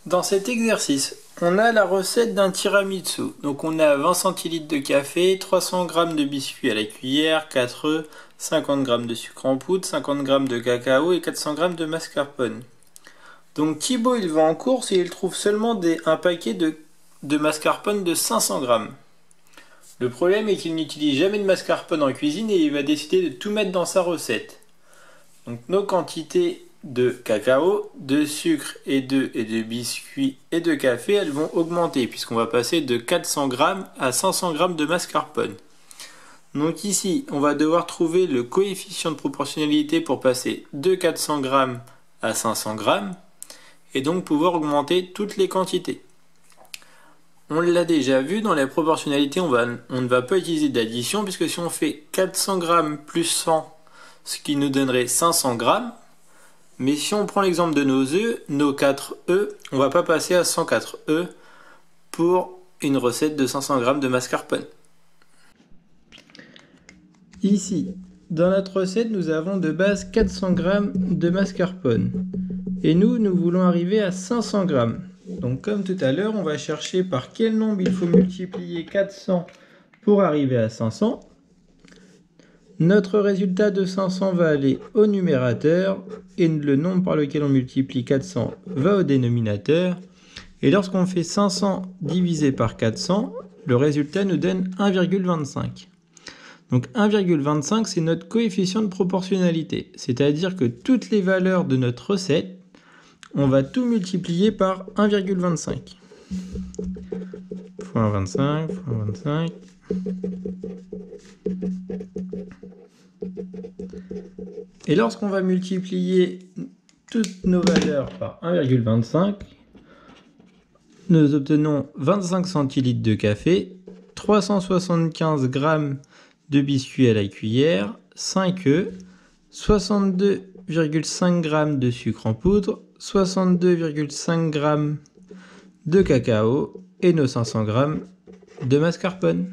Dans cet exercice, on a la recette d'un tiramisu. Donc on a 20 centilitres de café, 300 g de biscuits à la cuillère, 4 œufs, 50 g de sucre en poudre, 50 g de cacao et 400 g de mascarpone. Donc Thibaut il va en course et il trouve seulement un paquet de mascarpone de 500 g. Le problème est qu'il n'utilise jamais de mascarpone en cuisine et il va décider de tout mettre dans sa recette. Donc nos quantités de cacao, de sucre et de biscuits et de café, elles vont augmenter puisqu'on va passer de 400 g à 500 g de mascarpone. Donc ici, on va devoir trouver le coefficient de proportionnalité pour passer de 400 g à 500 g et donc pouvoir augmenter toutes les quantités. On l'a déjà vu, dans la proportionnalité, on ne va pas utiliser d'addition puisque si on fait 400 g plus 100, ce qui nous donnerait 500 g, mais si on prend l'exemple de nos œufs, nos 4 œufs, on ne va pas passer à 104 œufs pour une recette de 500 g de mascarpone. Ici, dans notre recette, nous avons de base 400 g de mascarpone. Et nous voulons arriver à 500 g. Donc comme tout à l'heure, on va chercher par quel nombre il faut multiplier 400 pour arriver à 500. Notre résultat de 500 va aller au numérateur et le nombre par lequel on multiplie 400 va au dénominateur. Et lorsqu'on fait 500 divisé par 400, le résultat nous donne 1,25. Donc 1,25 c'est notre coefficient de proportionnalité. C'est-à-dire que toutes les valeurs de notre recette, on va tout multiplier par 1,25. Fois 25, fois 25. Et lorsqu'on va multiplier toutes nos valeurs par 1,25, nous obtenons 25 centilitres de café, 375 g de biscuits à la cuillère, 5 œufs, 62,5 g de sucre en poudre, 62,5 g de cacao et nos 500 g de mascarpone.